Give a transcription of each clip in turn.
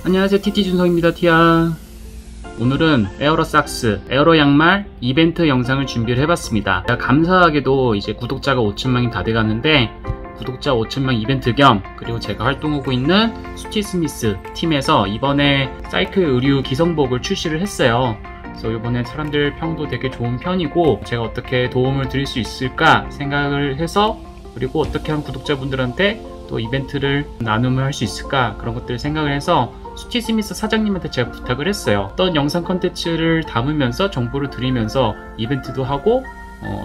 안녕하세요, TT준성입니다. 티아. 오늘은 에어로삭스 에어로 양말 이벤트 영상을 준비를 해봤습니다. 감사하게도 이제 구독자가 5천명이 다 돼가는데, 구독자 5천명 이벤트 겸, 그리고 제가 활동하고 있는 스티스미스 팀에서 이번에 사이클 의류 기성복을 출시를 했어요. 그래서 이번에 사람들 평도 되게 좋은 편이고, 제가 어떻게 도움을 드릴 수 있을까 생각을 해서, 그리고 어떻게 하면 구독자분들한테 또 이벤트를 나눔을 할 수 있을까, 그런 것들을 생각을 해서 스티스미스 사장님한테 제가 부탁을 했어요. 어떤 영상 컨텐츠를 담으면서 정보를 드리면서 이벤트도 하고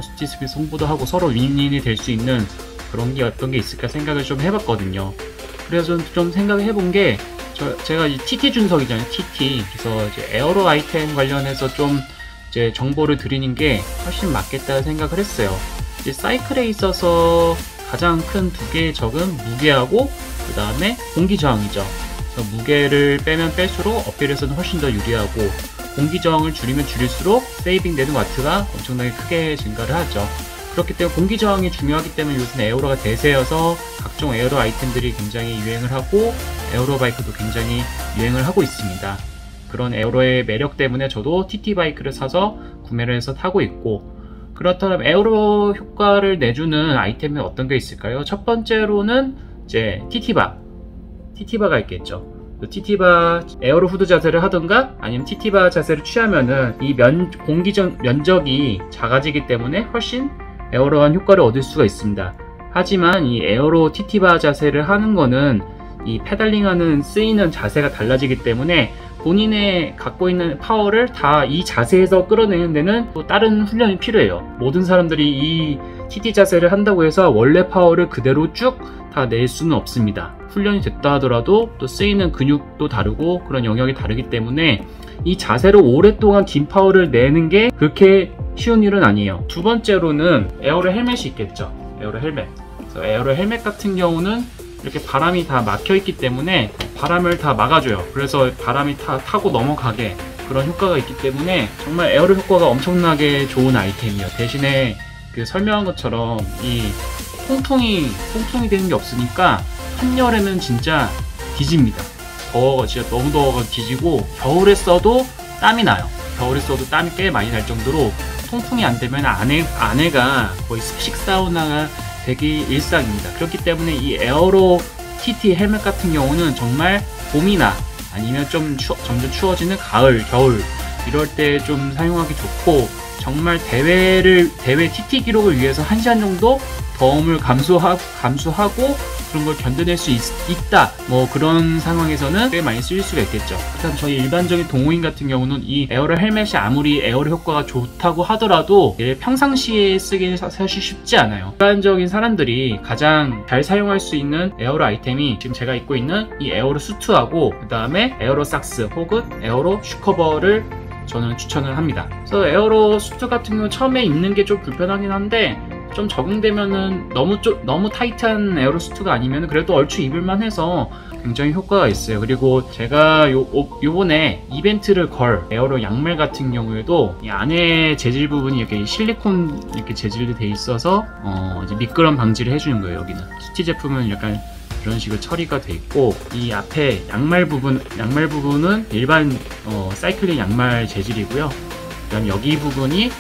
스티스미스 홍보도 하고 서로 윈윈이 될 수 있는 그런 게 어떤 게 있을까 생각을 좀 해봤거든요. 그래서 좀 생각을 해본 게, 제가 이 TT 준석이잖아요, TT. 그래서 이제 에어로 아이템 관련해서 좀 이제 정보를 드리는 게 훨씬 맞겠다 생각을 했어요. 이제 사이클에 있어서 가장 큰 두 개의 적은 무게하고 그 다음에 공기 저항이죠. 그래서 무게를 빼면 뺄수록 어필에서는 훨씬 더 유리하고, 공기 저항을 줄이면 줄일수록 세이빙 되는 와트가 엄청나게 크게 증가를 하죠. 그렇기 때문에 공기 저항이 중요하기 때문에 요즘 에어로가 대세여서 각종 에어로 아이템들이 굉장히 유행을 하고, 에어로 바이크도 굉장히 유행을 하고 있습니다. 그런 에어로의 매력 때문에 저도 TT 바이크를 사서 구매를 해서 타고 있고, 그렇다면 에어로 효과를 내주는 아이템이 어떤 게 있을까요? 첫 번째로는 이제 TT바가 있겠죠. TT바 에어로 후드 자세를 하든가 아니면 TT바 자세를 취하면은 이 공기전 면적이 작아지기 때문에 훨씬 에어로한 효과를 얻을 수가 있습니다. 하지만 이 에어로 TT바 자세를 하는 거는 이 페달링하는 쓰이는 자세가 달라지기 때문에 본인의 갖고 있는 파워를 다 이 자세에서 끌어내는 데는 또 다른 훈련이 필요해요. 모든 사람들이 이 TT 자세를 한다고 해서 원래 파워를 그대로 쭉 다 낼 수는 없습니다. 훈련이 됐다 하더라도 또 쓰이는 근육도 다르고 그런 영역이 다르기 때문에 이 자세로 오랫동안 긴 파워를 내는 게 그렇게 쉬운 일은 아니에요. 두 번째로는 에어로 헬멧이 있겠죠. 에어로 헬멧. 그래서 에어로 헬멧 같은 경우는 이렇게 바람이 다 막혀 있기 때문에 바람을 다 막아줘요. 그래서 바람이 타고 넘어가게 그런 효과가 있기 때문에 정말 에어로 효과가 엄청나게 좋은 아이템이에요. 대신에 그 설명한 것처럼 이 통풍이 되는 게 없으니까 한여름에는 진짜 뒤집니다. 진짜 너무 더워서 뒤지고, 겨울에 써도 땀이 나요. 겨울에 써도 땀이 꽤 많이 날 정도로 통풍이 안 되면 안에가 거의 습식 사우나가 되기 일상입니다. 그렇기 때문에 이 에어로 TT 헬멧 같은 경우는 정말 봄이나 아니면 좀 점점 추워지는 가을, 겨울 이럴 때 좀 사용하기 좋고, 정말 대회 TT 기록을 위해서 1시간 정도 더움을 감수하고 그런 걸 견뎌낼 수 있다, 뭐 그런 상황에서는 꽤 많이 쓰일 수가 있겠죠. 그다음 저희 일반적인 동호인 같은 경우는 이 에어로 헬멧이 아무리 에어로 효과가 좋다고 하더라도 평상시에 쓰기는 사실 쉽지 않아요. 일반적인 사람들이 가장 잘 사용할 수 있는 에어로 아이템이 지금 제가 입고 있는 이 에어로 수트하고 그 다음에 에어로 삭스 혹은 에어로 슈커버를 저는 추천을 합니다. 그래서 에어로 수트 같은 경우 처음에 입는 게 좀 불편하긴 한데, 좀 적응되면은 너무 타이트한 에어로 수트가 아니면 그래도 얼추 입을만 해서 굉장히 효과가 있어요. 그리고 제가 요번에 이벤트를 걸 에어로 양말 같은 경우에도 이 안에 재질 부분이 이렇게 실리콘 이렇게 재질이 돼 있어서 이제 미끄럼 방지를 해주는 거예요. 여기는 스티 제품은 약간 이런 식으로 처리가 돼 있고, 이 앞에 양말 부분은 일반 사이클링 양말 재질이고요. 그다음 여기 부분이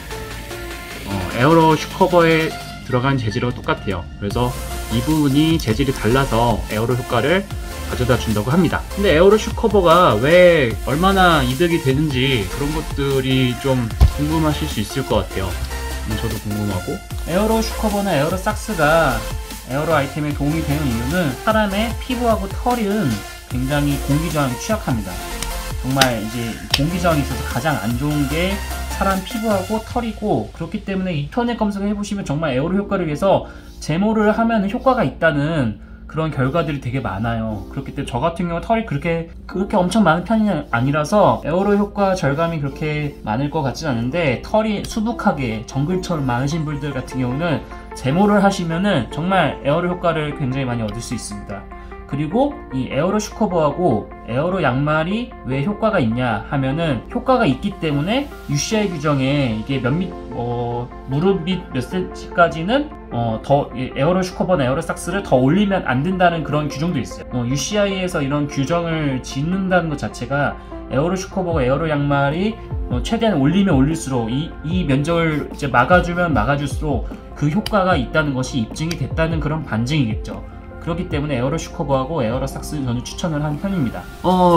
에어로 슈커버에 들어간 재질하고 똑같아요. 그래서 이 부분이 재질이 달라서 에어로 효과를 가져다 준다고 합니다. 근데 에어로 슈커버가 왜 얼마나 이득이 되는지 그런 것들이 좀 궁금하실 수 있을 것 같아요. 저도 궁금하고, 에어로 슈커버나 에어로 삭스가 에어로 아이템에 도움이 되는 이유는 사람의 피부하고 털은 굉장히 공기 저항에 취약합니다. 정말 이제 공기 저항에 있어서 가장 안 좋은 게 사람 피부하고 털이고, 그렇기 때문에 인터넷 검색을 해보시면 정말 에어로 효과를 위해서 제모를 하면 효과가 있다는 그런 결과들이 되게 많아요. 그렇기 때문에 저 같은 경우 털이 그렇게 엄청 많은 편이 아니라서 에어로 효과 절감이 그렇게 많을 것 같진 않은데, 털이 수북하게 정글처럼 많으신 분들 같은 경우는 제모를 하시면은 정말 에어로 효과를 굉장히 많이 얻을 수 있습니다. 그리고 이 에어로 슈커버하고 에어로 양말이 왜 효과가 있냐 하면은, 효과가 있기 때문에 UCI 규정에 이게 무릎 밑 몇 cm까지는 더 에어로 슈커버나 에어로 삭스를 더 올리면 안 된다는 그런 규정도 있어요. UCI에서 이런 규정을 짓는다는 것 자체가 에어로 슈커버가 에어로 양말이 최대한 올리면 올릴수록 이 면적을 이제 막아주면 막아줄수록 그 효과가 있다는 것이 입증이 됐다는 그런 반증이겠죠. 그렇기 때문에 에어로 슈커버하고 에어로 삭스는 저는 추천을 하는 편입니다.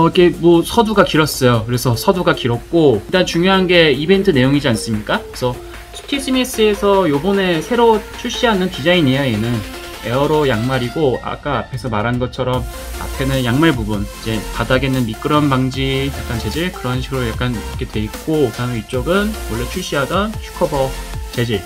이게 뭐 서두가 길었어요. 그래서 서두가 길었고, 일단 중요한 게 이벤트 내용이지 않습니까? 그래서 스티스미스에서 요번에 새로 출시하는 디자인이에요. 얘는 에어로 양말이고, 아까 앞에서 말한 것처럼 앞에는 양말 부분, 이제 바닥에는 미끄럼 방지 약간 재질 그런 식으로 약간 이렇게 돼 있고, 그다음에 이쪽은 원래 출시하던 슈커버 재질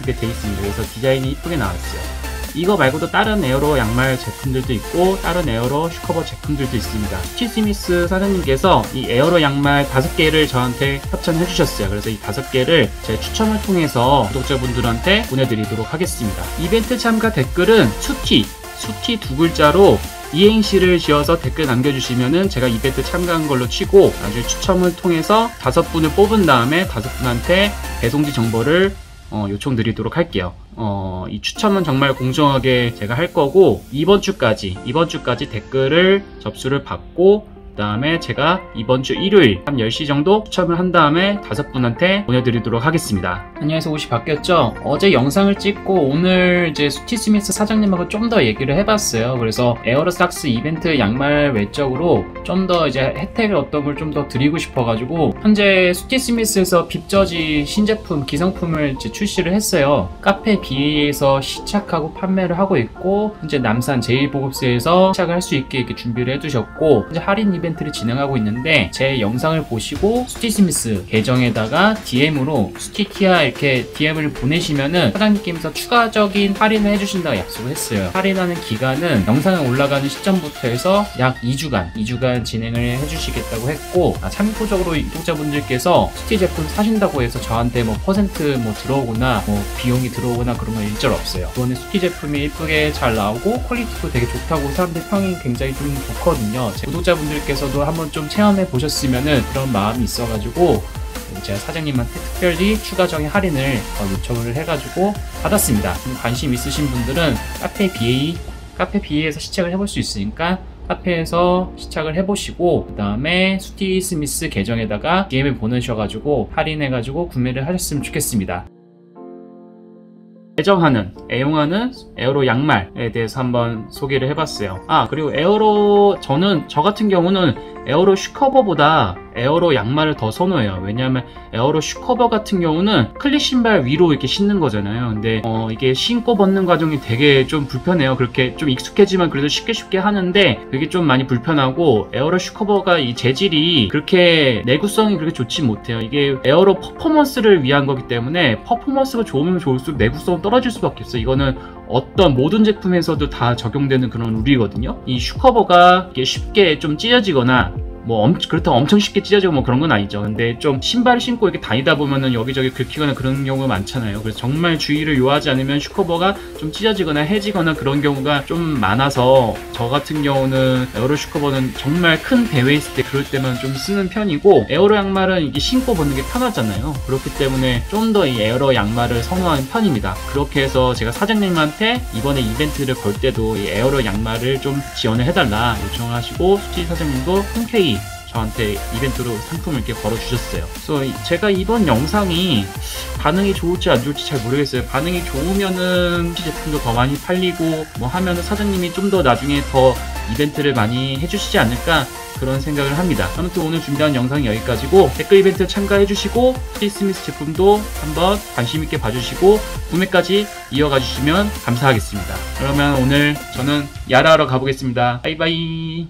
이렇게 돼 있습니다. 그래서 디자인이 이쁘게 나왔어요. 이거 말고도 다른 에어로 양말 제품들도 있고 다른 에어로 슈커버 제품들도 있습니다. 스티스미스 사장님께서 이 에어로 양말 5개를 저한테 협찬해 주셨어요. 그래서 이 5개를 제 추첨을 통해서 구독자분들한테 보내드리도록 하겠습니다. 이벤트 참가 댓글은 수티 2글자로 이행시를 지어서 댓글 남겨주시면은 제가 이벤트 참가한 걸로 치고 나중에 추첨을 통해서 5분을 뽑은 다음에 5분한테 배송지 정보를 요청드리도록 할게요. 이 추첨은 정말 공정하게 제가 할 거고, 이번 주까지 댓글을 접수를 받고, 그 다음에 제가 이번 주 일요일 한 10시 정도 추첨을 한 다음에 5분한테 보내드리도록 하겠습니다. 안녕하세요. 옷이 바뀌었죠? 어제 영상을 찍고 오늘 이제 스티스미스 사장님하고 좀 더 얘기를 해봤어요. 그래서 에어로 삭스 이벤트 양말 외적으로 좀 더 이제 혜택을 어떤 걸 좀 더 드리고 싶어가지고, 현재 스티스미스에서 빕저지 신제품 기성품을 이제 출시를 했어요. 카페 BA에서 시착하고 판매를 하고 있고, 현재 남산 제1보급소에서 시작을 할 수 있게 이렇게 준비를 해두셨고, 현재 할인 이벤트를 진행하고 있는데, 제 영상을 보시고 스티스미스 계정에다가 DM으로 스티티아 이렇게 DM을 보내시면은 사장님께서 추가적인 할인을 해주신다고 약속을 했어요. 할인하는 기간은 영상이 올라가는 시점부터 해서 약 2주간 진행을 해주시겠다고 했고, 참고적으로 구독자분들께서 스티 제품 사신다고 해서 저한테 뭐 퍼센트 뭐 들어오거나 뭐 비용이 들어오거나 그런 건 일절 없어요. 이번에 스티 제품이 예쁘게 잘 나오고 퀄리티도 되게 좋다고 사람들 평이 굉장히 좀 좋거든요. 제 구독자분들께서도 한번 좀 체험해 보셨으면은 그런 마음이 있어가지고 제가 사장님한테 특별히 추가적인 할인을 요청을 해가지고 받았습니다. 관심 있으신 분들은 카페 BA에서 시작을 해볼 수 있으니까 카페에서 시작을 해보시고, 그 다음에 스티스미스 계정에다가 DM을 보내셔가지고 할인해가지고 구매를 하셨으면 좋겠습니다. 애용하는 에어로 양말에 대해서 한번 소개를 해봤어요. 그리고 저 같은 경우는 에어로 슈커버보다 에어로 양말을 더 선호해요. 왜냐하면 에어로 슈커버 같은 경우는 클릿 신발 위로 이렇게 신는 거잖아요. 근데 이게 신고 벗는 과정이 되게 좀 불편해요. 그렇게 좀 익숙해지면 그래도 쉽게 하는데 그게 좀 많이 불편하고, 에어로 슈커버가 이 재질이 그렇게 내구성이 그렇게 좋지 못해요. 이게 에어로 퍼포먼스를 위한 거기 때문에 퍼포먼스가 좋으면 좋을수록 내구성은 떨어질 수밖에 없어요. 이거는 어떤 모든 제품에서도 다 적용되는 그런 룰이거든요. 이 슈커버가 이게 쉽게 좀 찢어지거나 그렇다고 엄청 쉽게 찢어지고 뭐 그런 건 아니죠. 근데 좀 신발을 신고 이렇게 다니다 보면은 여기저기 긁히거나 그런 경우가 많잖아요. 그래서 정말 주의를 요하지 않으면 슈커버가 좀 찢어지거나 해지거나 그런 경우가 좀 많아서, 저 같은 경우는 에어로 슈커버는 정말 큰 대회 있을 때 그럴 때만 좀 쓰는 편이고, 에어로 양말은 이게 신고 벗는 게 편하잖아요. 그렇기 때문에 좀 더 이 에어로 양말을 선호하는 편입니다. 그렇게 해서 제가 사장님한테 이번에 이벤트를 걸 때도 이 에어로 양말을 좀 지원을 해달라 요청을 하시고, 수지 사장님도 흔쾌히 저한테 이벤트로 상품을 이렇게 걸어주셨어요. 그래서 제가 이번 영상이 반응이 좋을지 안 좋을지 잘 모르겠어요. 반응이 좋으면은 제품도 더 많이 팔리고 뭐 하면은 사장님이 좀 더 나중에 더 이벤트를 많이 해주시지 않을까 그런 생각을 합니다. 아무튼 오늘 준비한 영상이 여기까지고, 댓글 이벤트 참가해주시고 스티스미스 제품도 한번 관심있게 봐주시고 구매까지 이어가 주시면 감사하겠습니다. 그러면 오늘 저는 야라하러 가보겠습니다. 바이바이.